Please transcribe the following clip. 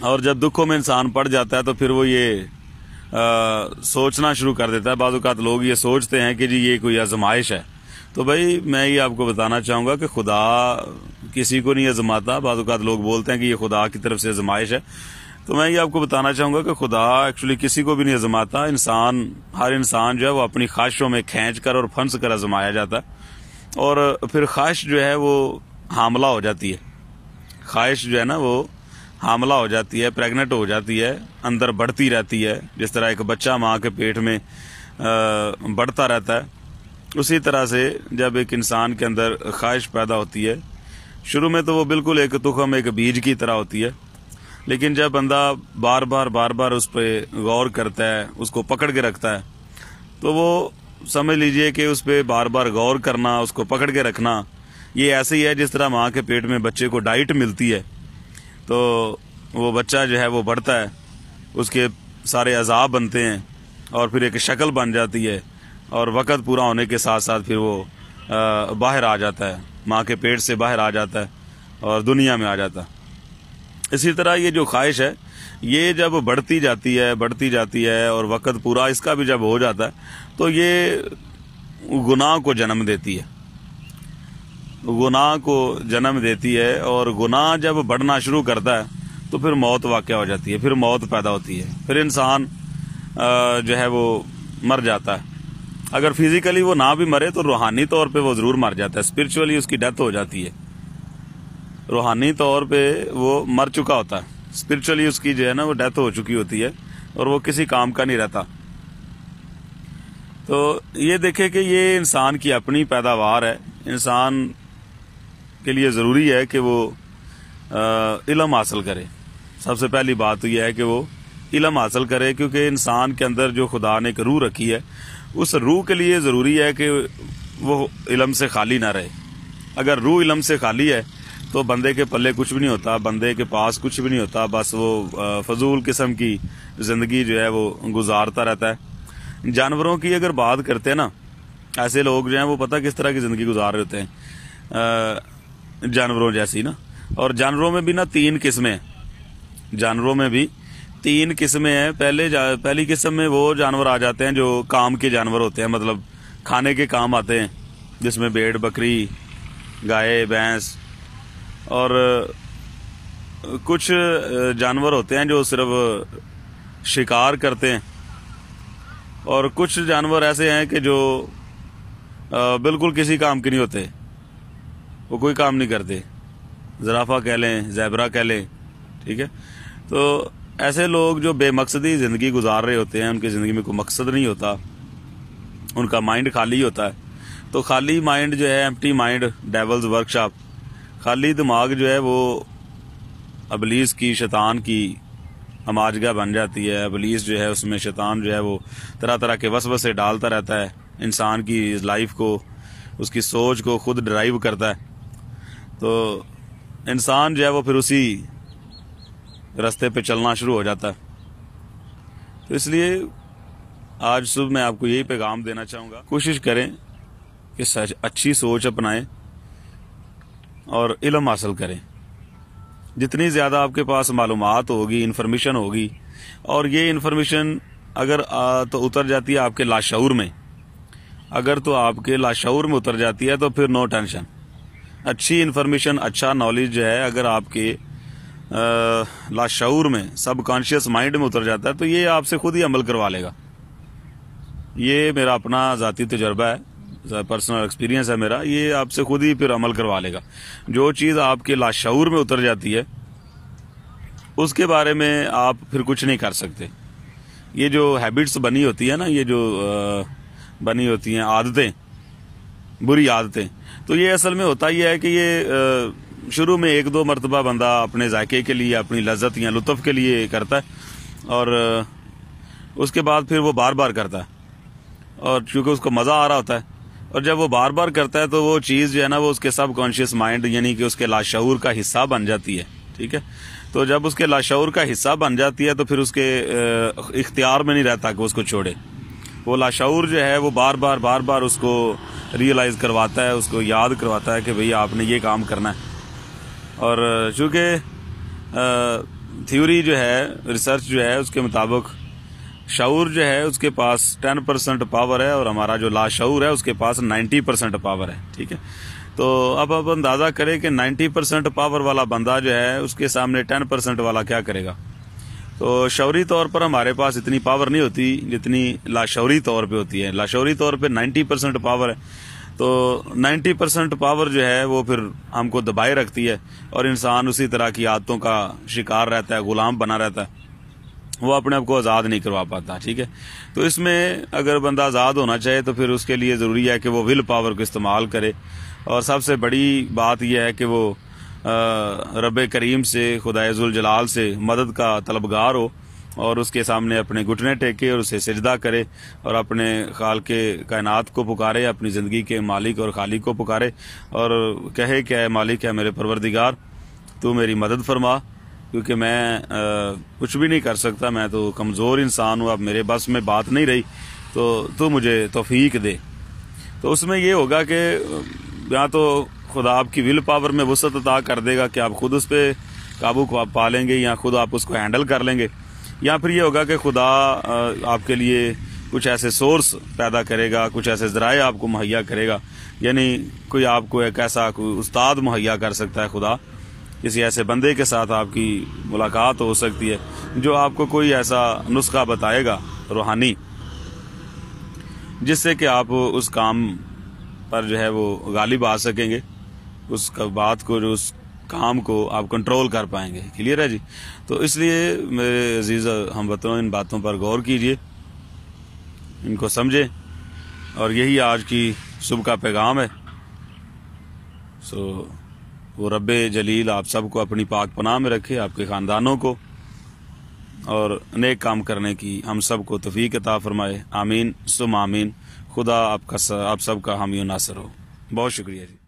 اور جب دکھوں میں انسان پڑ جاتا ہے تو پھر وہ یہ سوچنا شروع کر دیتا ہے. بعض اوقات لوگ یہ سوچتے ہیں کہ جی یہ کوئی آزمائش ہے. تو بھائی میں یہ آپ کو بتانا چاہوں گا کہ خدا کسی کو نہیں آزماتا. بعض اوقات لوگ بولتے ہیں کہ یہ خدا کی طرف سے آزمائش ہے. تو میں یہ آپ کو بتانا چاہوں گا کہ خدا ایکچولی کسی کو بھی نہیں آزماتا. ہر انسان جو ہے وہ اپنی خواہشوں میں کھینچ کر اور پھنس کر آزمایا جاتا ہے. اور پھر خواہش جو ہے وہ حاملہ ہو جاتی ہے. خواہش جو ہے نا وہ حاملہ ہو جاتی ہے, پریگننٹ ہو جاتی ہے, اندر بڑھتی رہتی ہے. جس طرح ایک بچہ ماں کے پیٹ میں بڑھتا رہتا ہے, اسی طرح سے جب ایک انسان کے اندر خواہش پیدا ہوتی ہے, شروع میں تو وہ بالکل ایک تخم, ایک بیج کی طرح ہوتی ہے. لیکن جب بندہ بار بار اس پہ غور کرتا ہے, اس کو پکڑ کے رکھتا ہے, تو وہ سمجھ لیجئے کہ اس پہ بار بار غور کرنا, اس کو پکڑ کے رکھنا, یہ ایسے ہی ہے جس طرح ماں کے پیٹ میں بچے کو ڈائٹ ملتی ہے. تو وہ بچہ جو ہے وہ بڑھتا ہے, اس کے سارے اعضاء بنتے ہیں اور پھر ایک شکل بن جاتی ہے, اور وقت پورا ہونے کے ساتھ ساتھ پھر وہ باہر آ جاتا ہے, ماں کے پیٹ سے باہر آ جاتا ہے اور دنیا میں آ جاتا ہے. اسی طرح یہ جو خواہش ہے یہ جب بڑھتی جاتی ہے اور وقت پورا اس کا بھی جب ہو جاتا ہے تو یہ گناہ کو جنم دیتی ہے. اور گناہ جب بڑھنا شروع کرتا ہے تو پھر موت واقع ہو جاتی ہے, پھر موت پیدا ہوتی ہے, پھر انسان جو ہے وہ مر جاتا ہے. اگر فزیکلی وہ نہ بھی مرے تو روحانی طور پہ وہ ضرور مر جاتا ہے. اسپرچولی اس کی ڈیتھ ہو جاتی ہے. روحانی طور پہ وہ مر چکا ہوتا ہے, اسپرچولی اس کی جو ہے نا وہ ڈیتھ ہو چکی ہوتی ہے اور وہ کسی کام کا نہیں رہتا. تو یہ دیکھیں کہ یہ انسان کی اپنی پیداوار ہے. انسان کے لیے ضروری ہے کہ وہ علم حاصل کرے. سب سے پہلی بات تو یہ ہے کہ وہ علم حاصل کرے, کیونکہ انسان کے اندر جو خدا نے ایک روح رکھی ہے, اس روح کے لیے ضروری ہے کہ وہ علم سے خالی نہ رہے. اگر روح علم سے خالی ہے تو بندے کے پلے کچھ بھی نہیں ہوتا, بندے کے پاس کچھ بھی نہیں ہوتا, بس وہ فضول قسم کی زندگی جو ہے وہ گزارتا رہتا ہے. جانوروں کی اگر بات کرتے ہیں نا, ایسے لوگ جو ہیں وہ پتہ کس طرح کی زندگی گزار رہے ہوتے ہیں, جانوروں جیسی نا. اور جانوروں میں بھی نا 3 قسمیں ہیں. جانوروں میں بھی 3 قسمیں ہیں. پہلی قسم میں وہ جانور آ جاتے ہیں جو کام کے جانور ہوتے ہیں, مطلب کھانے کے کام آتے ہیں, جس میں بھیڑ, بکری, گائے, بھینس. اور کچھ جانور ہوتے ہیں جو صرف شکار کرتے ہیں, اور کچھ جانور ایسے ہیں کہ جو بالکل کسی کام کے نہیں ہوتے, وہ کوئی کام نہیں کرتے. زرافہ کہہ لیں, زیبرا کہہ لیں, ٹھیک ہے. تو ایسے لوگ جو بے مقصدی زندگی گزار رہے ہوتے ہیں, ان کی زندگی میں کوئی مقصد نہیں ہوتا, ان کا مائنڈ خالی ہوتا ہے. تو خالی مائنڈ جو ہے, empty mind, devil's work shop, خالی دماغ جو ہے وہ ابلیس کی, شیطان کی ہماجگاہ بن جاتی ہے. ابلیس جو ہے اس میں شیطان جو ہے وہ طرح طرح کے وسوسے ڈالتا رہتا ہے, انسان کی لائف کو, اس کی سوچ کو خود ڈرائیو کرتا ہے. تو انسان جو ہے وہ پھر اسی راستے پہ چلنا شروع ہو جاتا ہے. تو اس لیے آج صبح میں آپ کو یہی پیغام دینا چاہوں گا, کوشش کریں کہ اچھی سوچ اپنائیں اور علم حاصل کریں. جتنی زیادہ آپ کے پاس معلومات ہوگی, انفارمیشن ہوگی, اور یہ انفارمیشن اگر تو اتر جاتی ہے آپ کے لاشعور میں, اگر تو آپ کے لاشعور میں اتر جاتی ہے تو پھر نو ٹینشن. اچھی انفارمیشن, اچھا نالج جو ہے اگر آپ کے لاشعور میں, سب کانشیس مائنڈ میں اتر جاتا ہے تو یہ آپ سے خود ہی عمل کروا لے گا. یہ میرا اپنا ذاتی تجربہ ہے, پرسنل ایکسپیرینس ہے میرا. یہ آپ سے خود ہی پھر عمل کروا لے گا. جو چیز آپ کے لاشعور میں اتر جاتی ہے اس کے بارے میں آپ پھر کچھ نہیں کر سکتے. یہ جو ہیبٹس بنی ہوتی ہے نا, یہ جو بنی ہوتی ہیں عادتیں, بری عادتیں, تو یہ اصل میں ہوتا یہ ہے کہ یہ شروع میں 1-2 مرتبہ بندہ اپنے ذائقے کے لیے, اپنی لذت یا لطف کے لیے کرتا ہے, اور اس کے بعد پھر وہ بار بار کرتا ہے, اور چونکہ اس کو مزہ آ رہا ہوتا ہے. اور جب وہ بار بار کرتا ہے تو وہ چیز جو ہے نا وہ اس کے سب کانشیس مائنڈ, یعنی کہ اس کے لاشعور کا حصہ بن جاتی ہے. ٹھیک ہے. تو جب اس کے لاشعور کا حصہ بن جاتی ہے تو پھر اس کے اختیار میں نہیں رہتا کہ اس کو چھوڑے. وہ لاشعور جو ہے وہ بار بار اس کو ریئلائز کرواتا ہے, اس کو یاد کرواتا ہے کہ بھئی آپ نے یہ کام کرنا ہے. اور چونکہ تھیوری جو ہے، ریسرچ جو ہے، اس کے مطابق شعور جو ہے اس کے پاس 10% پاور ہے، اور ہمارا جو لاشعور ہے اس کے پاس 90% پاور ہے. ٹھیک ہے، تو اب آپ اندازہ کریں کہ 90% پاور والا بندہ جو ہے اس کے سامنے 10% والا کیا کرے گا. تو شعوری طور پر ہمارے پاس اتنی پاور نہیں ہوتی جتنی لاشعوری طور پہ ہوتی ہے. لاشعوری طور پہ 90% پاور ہے، تو 90% پاور جو ہے وہ پھر ہم کو دبائے رکھتی ہے، اور انسان اسی طرح کی عادتوں کا شکار رہتا ہے، غلام بنا رہتا ہے، وہ اپنے آپ کو آزاد نہیں کروا پاتا. ٹھیک ہے، تو اس میں اگر بندہ آزاد ہونا چاہے تو پھر اس کے لیے ضروری ہے کہ وہ ول پاور کو استعمال کرے، اور سب سے بڑی بات یہ ہے کہ وہ رب کریم سے، خدائے ذوالجلال سے مدد کا طلبگار ہو، اور اس کے سامنے اپنے گھٹنے ٹیکے اور اسے سجدہ کرے، اور اپنے خالق کائنات کو پکارے، اپنی زندگی کے مالک اور خالق کو پکارے، اور کہے کہ اے مالک، ہے میرے پروردگار، تو میری مدد فرما، کیونکہ میں کچھ بھی نہیں کر سکتا، میں تو کمزور انسان ہوں، اب میرے بس میں بات نہیں رہی، تو مجھے توفیق دے. تو اس میں یہ ہوگا کہ یا تو خدا آپ کی ول پاور میں وسعت عطا کر دے گا کہ آپ خود اس پہ قابو پا لیں گے، یا خود آپ اس کو ہینڈل کر لیں گے، یا پھر یہ ہوگا کہ خدا آپ کے لیے کچھ ایسے سورس پیدا کرے گا، کچھ ایسے ذرائع آپ کو مہیا کرے گا. یعنی کوئی آپ کو ایک ایسا کوئی استاد مہیا کر سکتا ہے خدا، کسی ایسے بندے کے ساتھ آپ کی ملاقات ہو سکتی ہے جو آپ کو کوئی ایسا نسخہ بتائے گا روحانی، جس سے کہ آپ اس کام پر جو ہے وہ غالب آ سکیں گے، اس بات کو، جو اس کام کو آپ کنٹرول کر پائیں گے. کلیئر ہے جی؟ تو اس لیے میرے عزیز ہم وطنوں، ان باتوں پر غور کیجئے، ان کو سمجھیں، اور یہی آج کی صبح کا پیغام ہے. وہ رب جلیل آپ سب کو اپنی پاک پناہ میں رکھے، آپ کے خاندانوں کو، اور نیک کام کرنے کی ہم سب کو توفیق عطا فرمائے. آمین ثم آمین. خدا آپ سب کا حامی و ناصر ہو. بہت شکریہ جی.